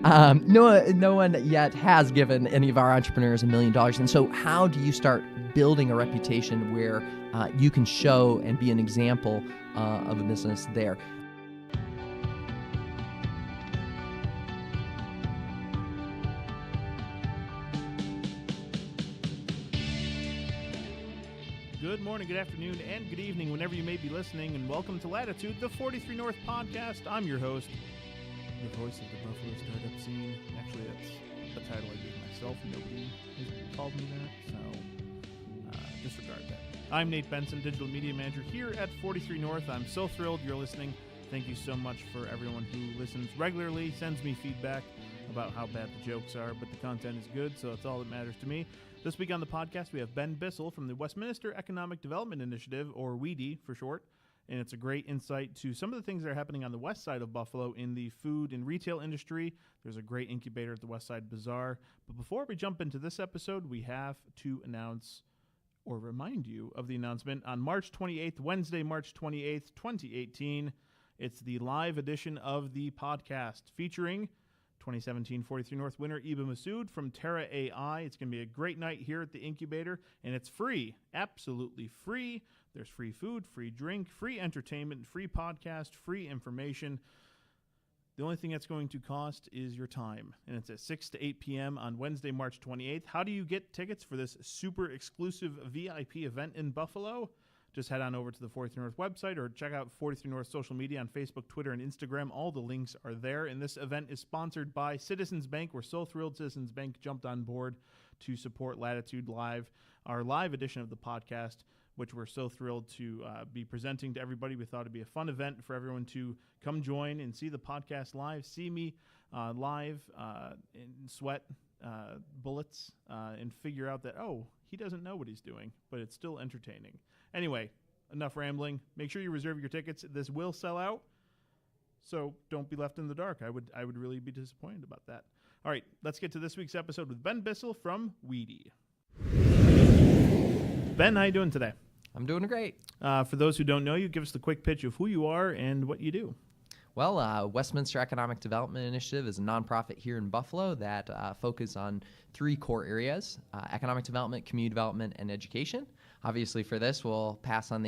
No one yet has given any of our entrepreneurs $1 million. And so how do you start building a reputation where you can show and be an example of a business there? Good morning, good afternoon, and good evening whenever you may be listening, and welcome to Latitude, the 43 North podcast. I'm your host, the voice of the Buffalo startup scene. Actually, that's a title I gave myself. Nobody has called me that, so disregard that. I'm Nate Benson, Digital Media Manager here at 43 North. I'm so thrilled you're listening. Thank you so much for everyone who listens regularly, sends me feedback about how bad the jokes are, but the content is good, so that's all that matters to me. This week on the podcast, we have Ben Bissell from the Westminister Economic Development Initiative, or WEDI for short, and it's a great insight to some of the things that are happening on the west side of Buffalo in the food and retail industry. There's a great incubator at the West Side Bazaar. But before we jump into this episode, we have to announce or remind you of the announcement on March 28th, Wednesday, March 28th, 2018. It's the live edition of the podcast featuring 2017 43 North winner Iba Masood from Terra AI. It's going to be a great night here at the incubator, and it's free, absolutely free. There's free food, free drink, free entertainment, free podcast, free information. The only thing that's going to cost is your time, and it's at 6 to 8 p.m. on Wednesday, March 28th. How do you get tickets for this super exclusive VIP event in Buffalo? Just head on over to the 43 North website or check out 43 North social media on Facebook, Twitter, and Instagram. All the links are there. And this event is sponsored by Citizens Bank. We're so thrilled Citizens Bank jumped on board to support Latitude Live, our live edition of the podcast, which we're so thrilled to be presenting to everybody. We thought it'd be a fun event for everyone to come join and see the podcast live, see me live and sweat bullets and figure out that, oh, he doesn't know what he's doing, but it's still entertaining. Anyway, enough rambling. Make sure you reserve your tickets. This will sell out, so don't be left in the dark. I would really be disappointed about that. All right, let's get to this week's episode with Ben Bissell from WEDI. Ben, how you doing today? I'm doing great. For those who don't know you, give us the quick pitch of who you are and what you do. Well, Westminster Economic Development Initiative is a nonprofit here in Buffalo that focuses on three core areas: economic development, community development, and education. Obviously, for this, we'll pass on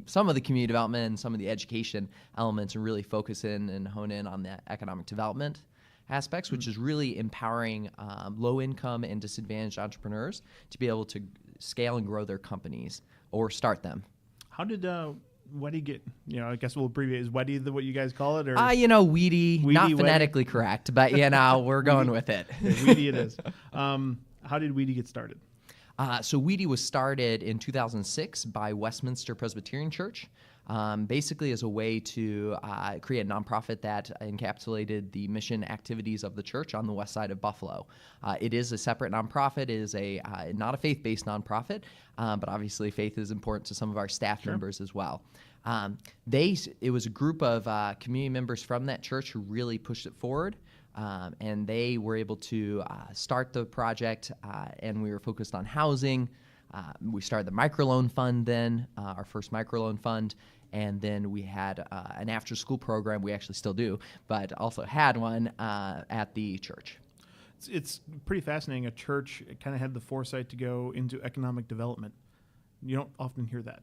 some of the community development and some of the education elements and really focus in and hone in on the economic development aspects, which is really empowering low-income and disadvantaged entrepreneurs to be able to scale and grow their companies or start them. How did WEDI get, I guess we'll abbreviate, is WEDI what you guys call it? Or WEDI, not phonetically correct, but we're going with it. WEDI it is. How did WEDI get started? So WEDI was started in 2006 by Westminister Presbyterian Church, basically as a way to create a nonprofit that encapsulated the mission activities of the church on the west side of Buffalo. It is a separate nonprofit. It is not a faith-based nonprofit, but obviously faith is important to some of our staff members as well. It was a group of community members from that church who really pushed it forward. And they were able to start the project, and we were focused on housing. We started the microloan fund then, our first microloan fund, and then we had an after-school program. We actually still do, but also had one at the church. It's pretty fascinating. A church kind of had the foresight to go into economic development. You don't often hear that.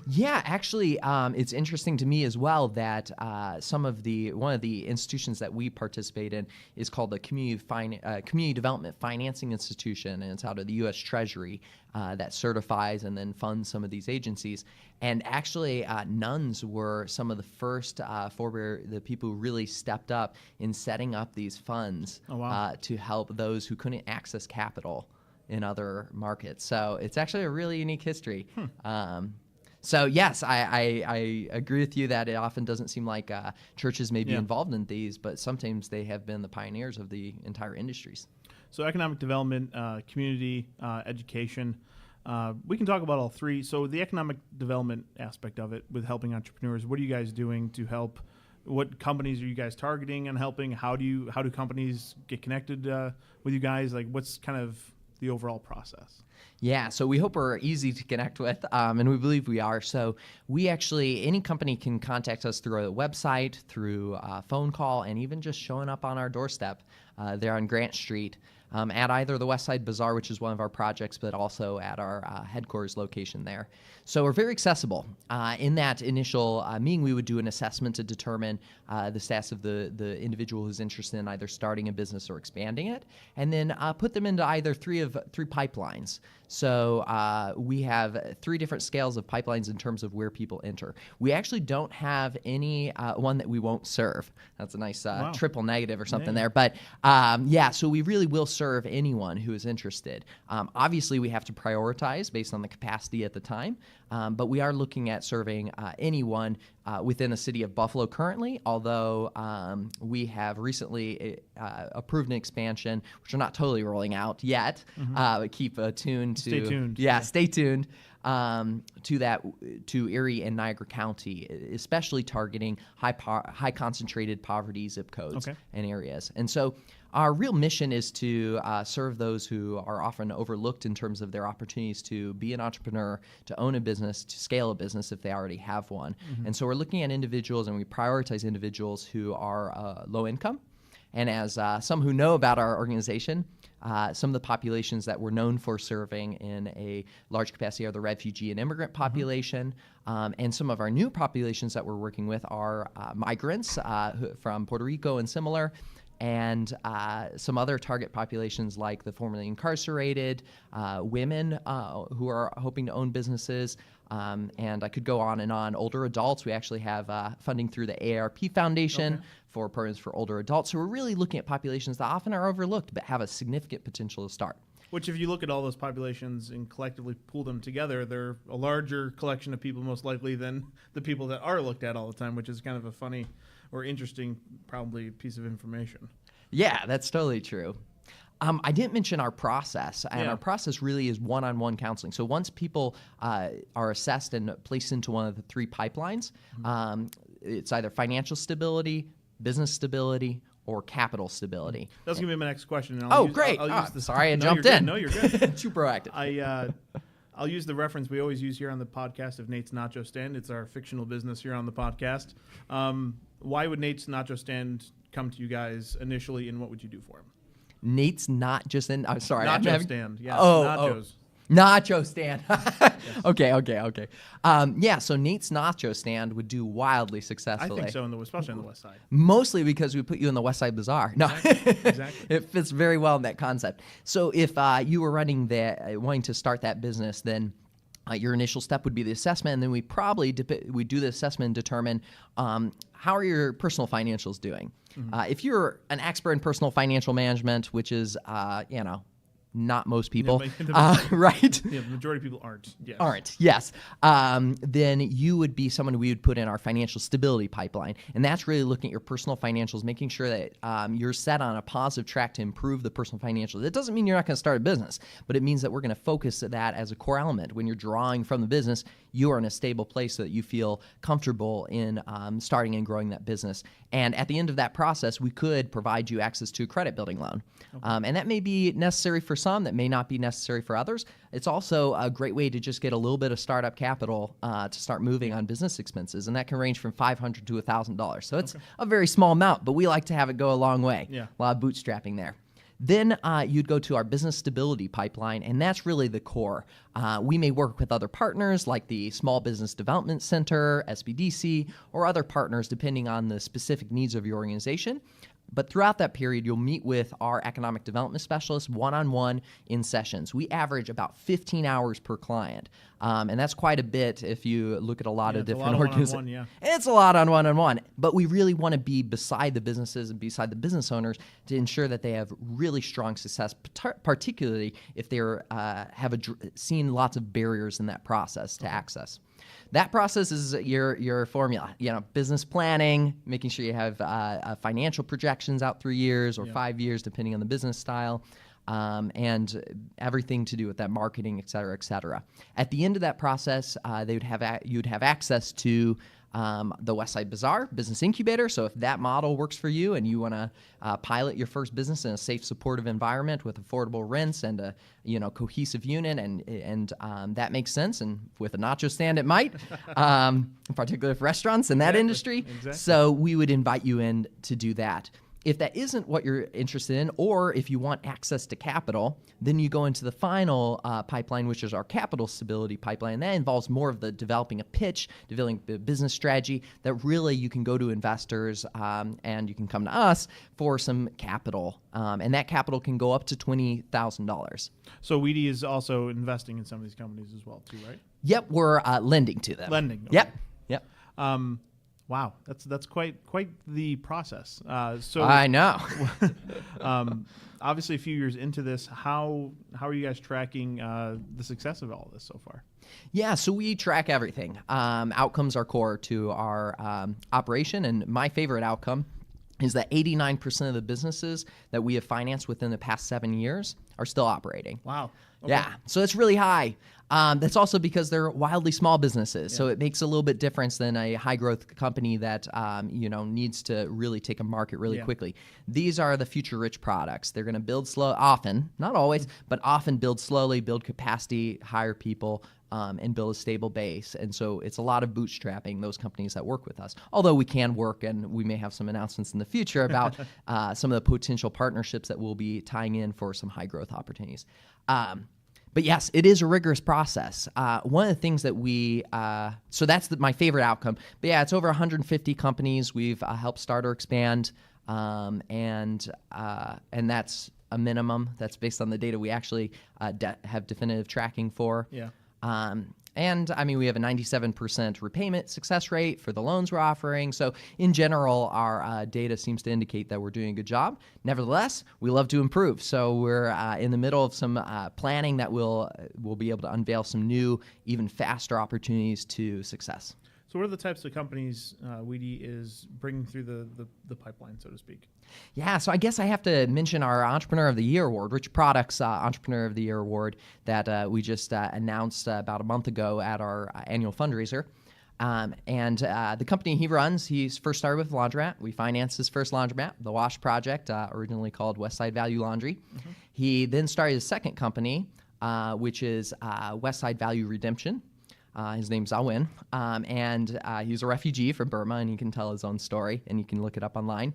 Yeah, actually, it's interesting to me as well that one of the institutions that we participate in is called the Community Development Financing Institution, and it's out of the U.S. Treasury that certifies and then funds some of these agencies. And actually, nuns were some of the first the people who really stepped up in setting up these funds to help those who couldn't access capital in other markets. So it's actually a really unique history. So yes, I agree with you that it often doesn't seem like churches may be involved in these, but sometimes they have been the pioneers of the entire industries. So economic development, community, education, we can talk about all three. So the economic development aspect of it with helping entrepreneurs, what are you guys doing to help? What companies are you guys targeting and helping? How do companies get connected with you guys? Like what's kind of the overall process? Yeah, so we hope we're easy to connect with, and we believe we are. So we actually, any company can contact us through a website, through a phone call, and even just showing up on our doorstep there on Grant Street at either the West Side Bazaar, which is one of our projects, but also at our headquarters location there. So we're very accessible. In that initial meeting, we would do an assessment to determine the status of the individual who's interested in either starting a business or expanding it, and then put them into either three pipelines. So we have 3 different scales of pipelines in terms of where people enter. We actually don't have any one that we won't serve. That's a nice triple negative or something there. But so we really will serve anyone who is interested. Obviously, we have to prioritize based on the capacity at the time, but we are looking at serving anyone within the city of Buffalo currently, although we have recently approved an expansion, which we're not totally rolling out yet. But keep tuned to... Stay tuned. Yeah, stay tuned to Erie and Niagara County, especially targeting high concentrated poverty zip codes and areas. And so our real mission is to serve those who are often overlooked in terms of their opportunities to be an entrepreneur, to own a business, to scale a business if they already have one. And so we're looking at individuals, and we prioritize individuals who are low income. And as some who know about our organization, some of the populations that we're known for serving in a large capacity are the refugee and immigrant population. And some of our new populations that we're working with are migrants from Puerto Rico and similar, and some other target populations like the formerly incarcerated, women who are hoping to own businesses, and I could go on and on. Older adults, we actually have funding through the AARP Foundation for programs for older adults. So we're really looking at populations that often are overlooked but have a significant potential to start. Which, if you look at all those populations and collectively pull them together, they're a larger collection of people most likely than the people that are looked at all the time, which is kind of a funny or interesting, probably, piece of information. Yeah, that's totally true. I didn't mention our process, and our process really is one-on-one counseling. So once people are assessed and placed into one of the 3 pipelines, it's either financial stability, business stability, or capital stability. That's going to be my next question. And great. Sorry, I jumped in. No, you're good. Too proactive. I'll use the reference we always use here on the podcast of Nate's Nacho Stand. It's our fictional business here on the podcast. Why would Nate's Nacho Stand come to you guys initially, and what would you do for him? Nate's not just in... I'm sorry. Nacho Stand. Yeah, nachos. Nacho Stand. Okay. So Nate's Nacho Stand would do wildly successfully. I think so, especially on the West Side. Mostly because we put you in the West Side Bazaar. No, exactly. It fits very well in that concept. So if you were wanting to start that business, then your initial step would be the assessment, and then we probably we do the assessment and determine how are your personal financials doing. If you're an expert in personal financial management, which is not most people, right? Yeah, the majority of people aren't. Yes. Then you would be someone we would put in our financial stability pipeline. And that's really looking at your personal financials, making sure that you're set on a positive track to improve the personal financials. It doesn't mean you're not going to start a business, but it means that we're going to focus that as a core element. When you're drawing from the business, you are in a stable place so that you feel comfortable in starting and growing that business. And at the end of that process, we could provide you access to a credit building loan. And that may be necessary for some, that may not be necessary for others. It's also a great way to just get a little bit of startup capital to start moving on business expenses, and that can range from $500 to $1,000. So it's a very small amount, but we like to have it go a long way. Yeah. A lot of bootstrapping there. Then you'd go to our business stability pipeline, and that's really the core. We may work with other partners like the Small Business Development Center, SBDC, or other partners depending on the specific needs of your organization. But throughout that period, you'll meet with our economic development specialists one-on-one in sessions. We average about 15 hours per client. And that's quite a bit if you look at a lot of different organizations. It's a lot on one-on-one. But we really want to be beside the businesses and beside the business owners to ensure that they have really strong success, particularly if they have seen lots of barriers in that process to access. That process is your formula. Business planning, making sure you have financial projections out 3 years or 5 years, depending on the business style, and everything to do with that marketing, et cetera, et cetera. At the end of that process, you'd have access to the West Side Bazaar business incubator. So if that model works for you and you want to pilot your first business in a safe, supportive environment with affordable rents and a cohesive unit, and that makes sense. And with a nacho stand, it might, particularly for restaurants in that industry. Exactly. So we would invite you in to do that. If that isn't what you're interested in, or if you want access to capital, then you go into the final pipeline, which is our capital stability pipeline. That involves more of the developing a pitch, developing a business strategy that really you can go to investors and you can come to us for some capital. And that capital can go up to $20,000. So WEDI is also investing in some of these companies as well, too, right? Yep, we're lending to them. Lending. Okay. Yep. Wow, that's quite the process. So I know. Obviously, a few years into this, how are you guys tracking the success of all of this so far? Yeah, so we track everything. Outcomes are core to our operation, and my favorite outcome is that 89% of the businesses that we have financed within the past 7 years are still operating. Wow. Okay. Yeah, so it's really high. That's also because they're wildly small businesses, so it makes a little bit difference than a high-growth company that needs to really take a market really quickly. These are the future-rich products. They're going to build slow, often, not always, but often build slowly, build capacity, hire people, and build a stable base. And so it's a lot of bootstrapping those companies that work with us. Although we can work, and we may have some announcements in the future about some of the potential partnerships that we'll be tying in for some high-growth opportunities. But yes, it is a rigorous process. One of the things that so that's my favorite outcome. But yeah, it's over 150 companies we've helped start or expand, and that's a minimum. That's based on the data we actually have definitive tracking for. Yeah. And I mean, we have a 97% repayment success rate for the loans we're offering. So in general, our data seems to indicate that we're doing a good job. Nevertheless, we love to improve. So we're in the middle of some planning that we'll be able to unveil some new, even faster opportunities to success. So what are the types of companies WEDI is bringing through the pipeline, so to speak? Yeah, so I guess I have to mention our Entrepreneur of the Year Award, Rich Products Entrepreneur of the Year Award that we just announced about a month ago at our annual fundraiser. And the company he runs, he's first started with laundromat. We financed his first laundromat, the Wash Project, originally called West Side Value Laundry. Mm-hmm. He then started his second company, which is West Side Value Redemption. His name's Awin, and he's a refugee from Burma, and he can tell his own story, and you can look it up online.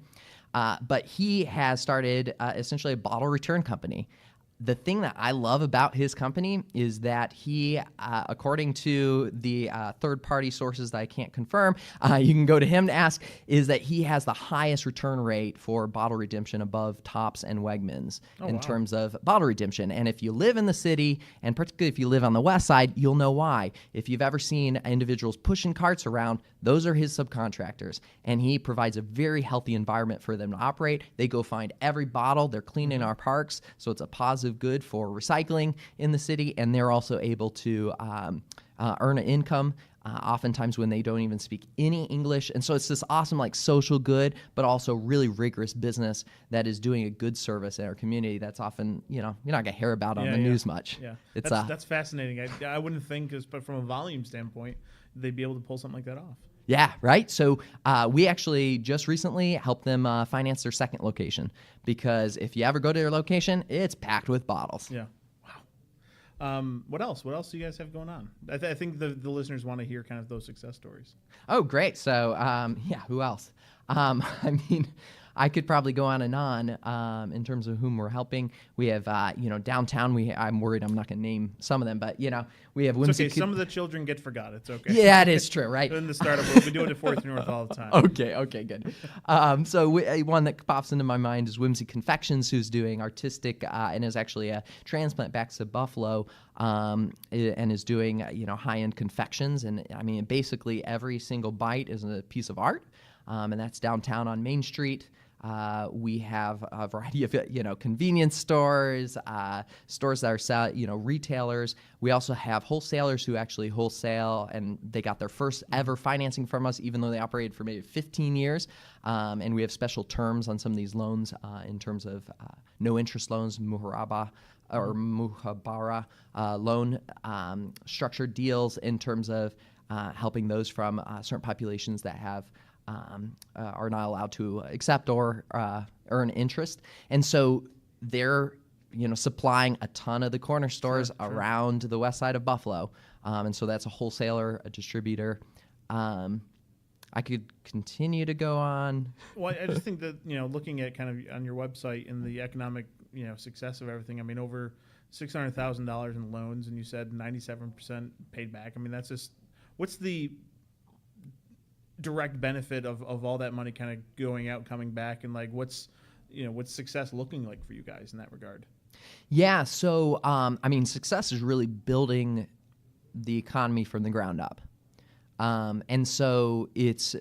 But he has started essentially a bottle return company. The thing that I love about his company is that he, according to the third-party sources that I can't confirm, you can go to him to ask, is that he has the highest return rate for bottle redemption above Tops and Wegmans in terms of bottle redemption. And if you live in the city, and particularly if you live on the west side, you'll know why. If you've ever seen individuals pushing carts around, those are his subcontractors. And he provides a very healthy environment for them to operate. They go find every bottle. They're cleaning our parks, so it's a positive good for recycling in the city, and they're also able to earn an income oftentimes when they don't even speak any English. And so it's this awesome social good, but also really rigorous business that is doing a good service in our community that's often you're not going to hear about on the news much. Yeah, it's that's fascinating. I wouldn't think, but from a volume standpoint, they'd be able to pull something like that off. Yeah, right. So we actually just recently helped them finance their second location, because if you ever go to their location, it's packed with bottles. Yeah. Wow. What else? What else do you guys have going on? I think the listeners want to hear kind of those success stories. Oh, great. So who else? I mean, I could probably go on and on in terms of whom we're helping. We have, downtown. I'm worried I'm not going to name some of them, but we have It's okay. Some of the children get forgot. It's okay. Yeah, it is true, right? In the startup world, we do it at 43 North all the time. Okay, good. So one that pops into my mind is Whimsy Confections, who's doing artistic and is actually a transplant back to Buffalo, and is doing high-end confections. And I mean, basically every single bite is a piece of art, and that's downtown on Main Street. We have a variety of convenience stores, stores that are retailers. We also have wholesalers who actually wholesale, and they got their first ever financing from us, even though they operated for maybe 15 years. And we have special terms on some of these loans in terms of no interest loans, muhabara loan, structured deals in terms of helping those from certain populations that have are not allowed to accept or earn interest. And so they're supplying a ton of the corner stores around the west side of Buffalo. And so that's a wholesaler, a distributor. I could continue to go on. Well, I just think that, looking at kind of on your website and the economic, success of everything, I mean, over $600,000 in loans, and you said 97% paid back. I mean, that's just, what's the direct benefit of all that money kind of going out, coming back, and like what's success looking like for you guys in that regard? Yeah, so success is really building the economy from the ground up. And so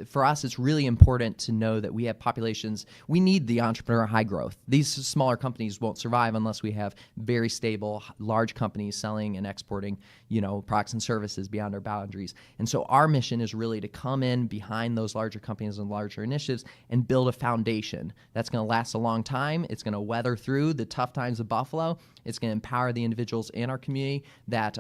for us, it's really important to know that we have populations. We need the entrepreneur high growth. These smaller companies won't survive unless we have very stable, large companies selling and exporting, products and services beyond our boundaries. And so our mission is really to come in behind those larger companies and larger initiatives and build a foundation that's going to last a long time. It's going to weather through the tough times of Buffalo. It's going to empower the individuals in our community that,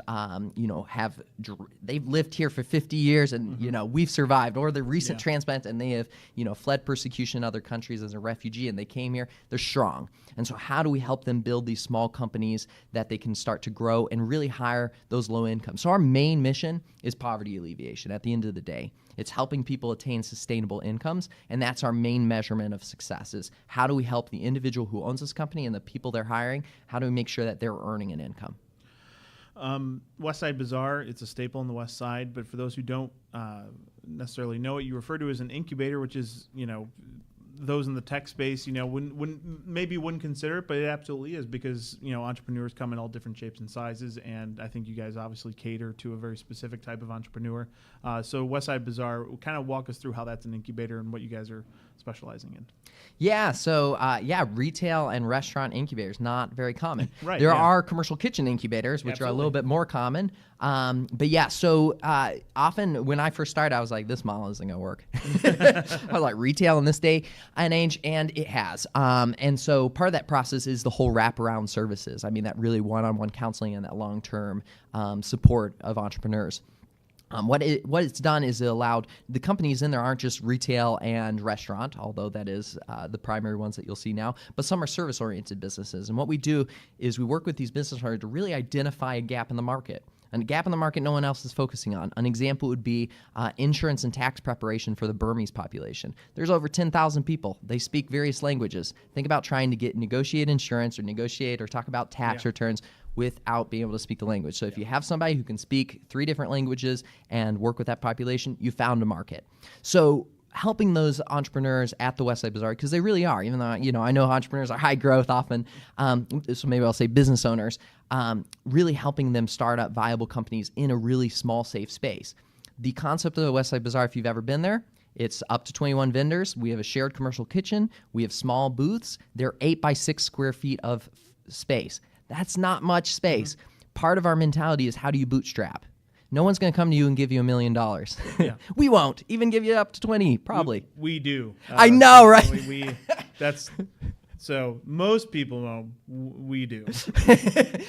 they've lived here for 50 years and, we've survived, or the recent transplant and they have, fled persecution in other countries as a refugee and they came here. They're strong. And so how do we help them build these small companies that they can start to grow and really hire those low income? So our main mission is poverty alleviation at the end of the day. It's helping people attain sustainable incomes, and that's our main measurement of success is how do we help the individual who owns this company and the people they're hiring, how do we make sure that they're earning an income? West Side Bazaar, it's a staple in the West Side, but for those who don't necessarily know it, you refer to as an incubator, which is, those in the tech space, wouldn't consider it, but it absolutely is because, entrepreneurs come in all different shapes and sizes, and I think you guys obviously cater to a very specific type of entrepreneur. So West Side Bazaar, kind of walk us through how that's an incubator and what you guys are specializing in. Yeah, so retail and restaurant incubators, not very common. Right, there are commercial kitchen incubators, which are a little bit more common. So often when I first started, I was like, this model isn't going to work. I was like, retail in this day and age, and it has. And so part of that process is the whole wraparound services. I mean, that really one-on-one counseling and that long-term support of entrepreneurs. What it's done is it allowed the companies in there aren't just retail and restaurant, although that is the primary ones that you'll see now, but some are service-oriented businesses. And what we do is we work with these business owners to really identify a gap in the market. And a gap in the market no one else is focusing on. An example would be insurance and tax preparation for the Burmese population. There's over 10,000 people. They speak various languages. Think about trying to negotiate insurance or negotiate or talk about tax returns without being able to speak the language. So if you have somebody who can speak 3 different languages and work with that population, you found a market. So helping those entrepreneurs at the West Side Bazaar, because they really are, even though, I know entrepreneurs are high growth often, so maybe I'll say business owners, really helping them start up viable companies in a really small, safe space. The concept of the West Side Bazaar, if you've ever been there, it's up to 21 vendors. We have a shared commercial kitchen. We have small booths. They're 8 by 6 square feet of space. That's not much space. Part of our mentality is how do you bootstrap? No one's going to come to you and give you $1 million. Yeah. We won't even give you up to 20, probably. We do. I know, right? So most people know we do.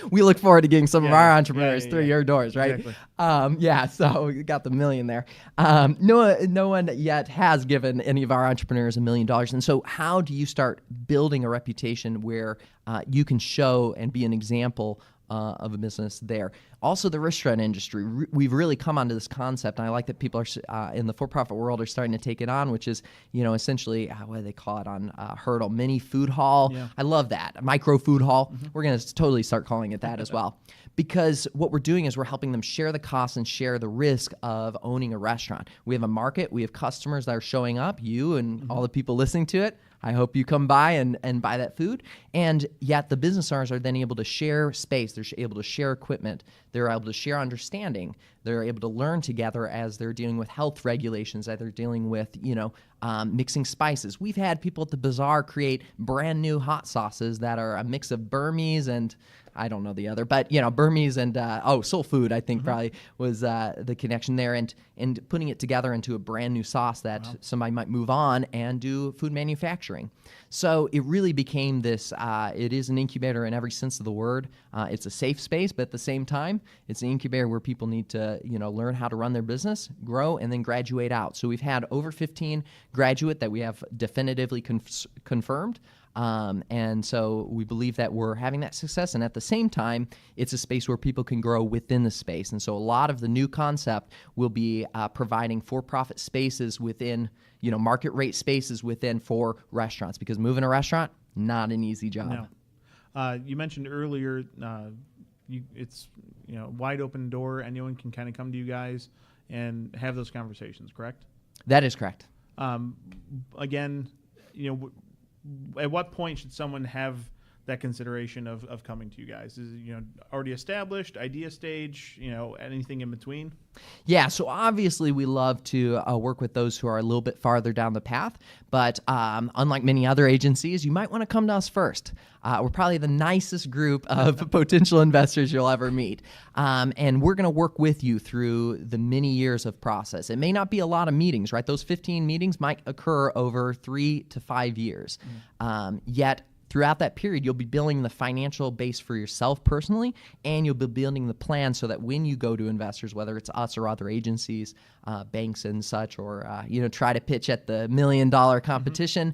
We look forward to getting some of our entrepreneurs through your doors, right? Exactly. So we got the $1 million there. No one yet has given any of our entrepreneurs $1 million. And so how do you start building a reputation where you can show and be an example of a business there? Also, the restaurant industry, we've really come onto this concept, and I like that people are in the for-profit world are starting to take it on, which is, essentially, what do they call it on Hurdle? Mini food hall. Yeah. I love that. A micro food hall. Mm-hmm. We're going to totally start calling it that as well. Because what we're doing is we're helping them share the costs and share the risk of owning a restaurant. We have a market. We have customers that are showing up, you and all the people listening to it. I hope you come by and buy that food. And yet the business owners are then able to share space. They're able to share equipment. They're able to share understanding. They're able to learn together as they're dealing with health regulations, as they're dealing with, mixing spices. We've had people at the bazaar create brand new hot sauces that are a mix of Burmese and I don't know the other, but Burmese and soul food, I think probably was the connection there, and putting it together into a brand new sauce that somebody might move on and do food manufacturing. So it really became this. It is an incubator in every sense of the word. It's a safe space, but at the same time, it's an incubator where people need to to, learn how to run their business, grow, and then graduate out. So we've had over 15 graduate that we have definitively confirmed. And so we believe that we're having that success. And at the same time, it's a space where people can grow within the space. And so a lot of the new concept will be providing for-profit spaces within, market rate spaces within for restaurants, because moving a restaurant, not an easy job. No. You mentioned earlier, it's wide open door. Anyone can kind of come to you guys and have those conversations, correct? That is correct. Again, at what point should someone have that consideration of coming to you guys? Is it, already established, idea stage, anything in between? Yeah, so obviously we love to work with those who are a little bit farther down the path, but unlike many other agencies, you might want to come to us first. We're probably the nicest group of potential investors you'll ever meet, and we're going to work with you through the many years of process. It may not be a lot of meetings, right? Those 15 meetings might occur over 3 to 5 years, yet throughout that period, you'll be building the financial base for yourself personally, and you'll be building the plan so that when you go to investors, whether it's us or other agencies, banks and such, or try to pitch at the $1 million competition,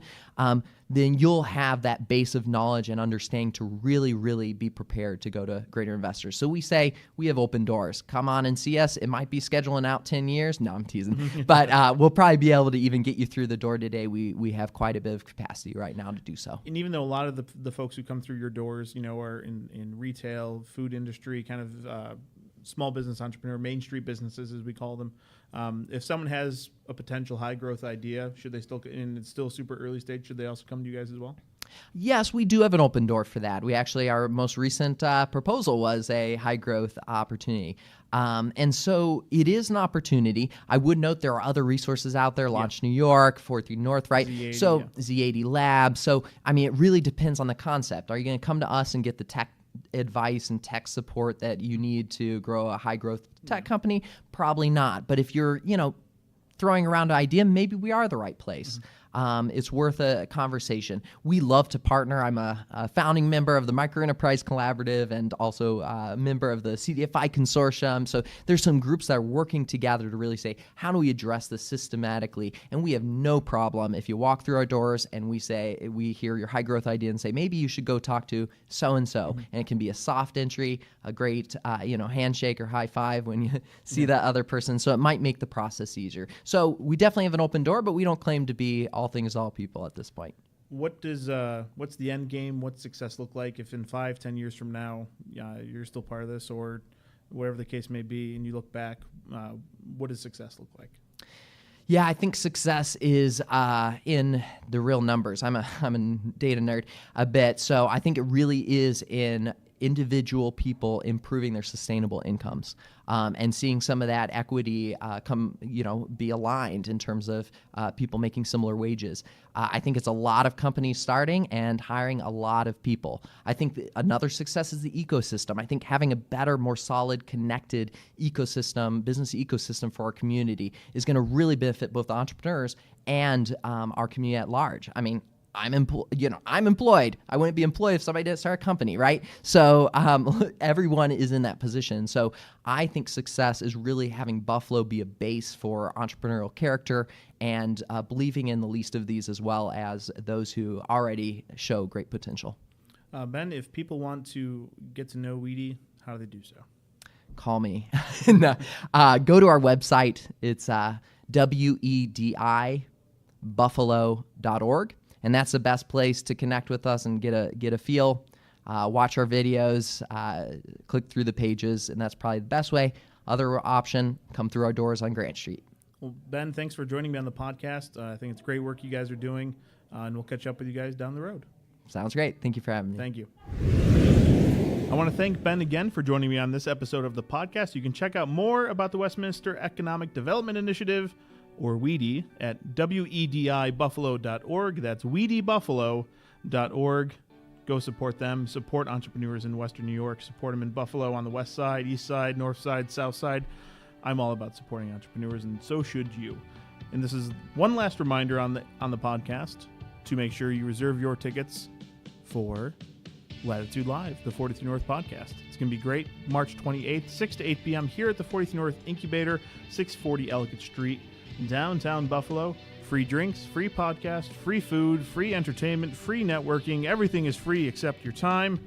then you'll have that base of knowledge and understanding to really, really be prepared to go to greater investors. So we say we have open doors. Come on and see us. It might be scheduling out 10 years. No, I'm teasing. But we'll probably be able to even get you through the door today. We have quite a bit of capacity right now to do so. And even though a lot of the folks who come through your doors, are in retail, food industry, kind of small business entrepreneur, Main Street businesses as we call them, if someone has a potential high growth idea, should they still, and it's still super early stage, should they also come to you guys as well? Yes, we do have an open door for that. We actually, our most recent proposal was a high growth opportunity. And so it is an opportunity. I would note there are other resources out there, Launch New York, 43 North, right? Z80, so Z80 Labs. So, it really depends on the concept. Are you going to come to us and get the tech advice and tech support that you need to grow a high growth tech company? Probably not. But if you're, throwing around an idea, maybe we are the right place. It's worth a conversation. We love to partner. I'm a founding member of the Micro Enterprise Collaborative and also a member of the CDFI Consortium. So there's some groups that are working together to really say, how do we address this systematically? And we have no problem if you walk through our doors and we hear your high growth idea and say, maybe you should go talk to so-and-so. And it can be a soft entry, a great, handshake or high five when you see that other person. So it might make the process easier. So we definitely have an open door, but we don't claim to be all things, all people at this point. What's the end game? What's success look like if in 5-10 years from now you're still part of this, or whatever the case may be, and you look back, what does success look like? Yeah, I think success is in the real numbers. I'm a data nerd a bit, so I think it really is in individual people improving their sustainable incomes, and seeing some of that equity be aligned in terms of people making similar wages. I think it's a lot of companies starting and hiring a lot of people. I think another success is the ecosystem. I think having a better, more solid, connected ecosystem, business ecosystem for our community is going to really benefit both the entrepreneurs and our community at large. I'm employed. I wouldn't be employed if somebody didn't start a company, right? So everyone is in that position. So I think success is really having Buffalo be a base for entrepreneurial character and believing in the least of these as well as those who already show great potential. Ben, if people want to get to know WEDI, how do they do so? Call me. No, go to our website. It's WEDI-buffalo.org. And that's the best place to connect with us and get a feel. Watch our videos, click through the pages, and that's probably the best way. Other option, come through our doors on Grant Street. Well, Ben, thanks for joining me on the podcast. I think it's great work you guys are doing, and we'll catch up with you guys down the road. Sounds great. Thank you for having me. Thank you. I want to thank Ben again for joining me on this episode of the podcast. You can check out more about the Westminster Economic Development Initiative, or WEDI, at WEDIbuffalo.org. That's WEDIbuffalo.org. Go support them. Support entrepreneurs in Western New York. Support them in Buffalo on the west side, east side, north side, south side. I'm all about supporting entrepreneurs, and so should you. And this is one last reminder on the podcast to make sure you reserve your tickets for Latitude Live, the 43 North podcast. It's going to be great. March 28th, 6 to 8 p.m. here at the 43 North Incubator, 640 Ellicott Street, downtown Buffalo. Free drinks, free podcast, free food, free entertainment, free networking. Everything is free except your time.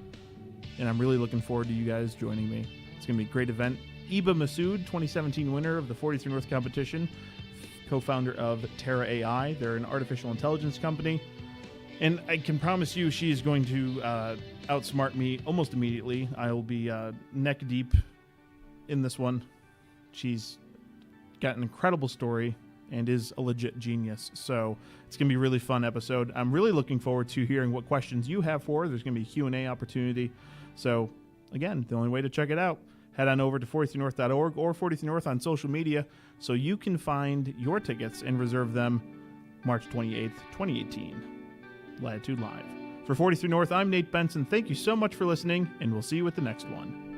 And I'm really looking forward to you guys joining me. It's going to be a great event. Iba Masood, 2017 winner of the 43 North competition, co-founder of Terra AI. They're an artificial intelligence company. And I can promise you she is going to outsmart me almost immediately. I will be neck deep in this one. She's got an incredible story and is a legit genius. So it's going to be a really fun episode. I'm really looking forward to hearing what questions you have for her. There's going to be a Q&A opportunity. So again, the only way to check it out, head on over to 43north.org or 43 North on social media so you can find your tickets and reserve them March 28th, 2018. Latitude Live. For 43 North, I'm Nate Benson. Thank you so much for listening, and we'll see you at the next one.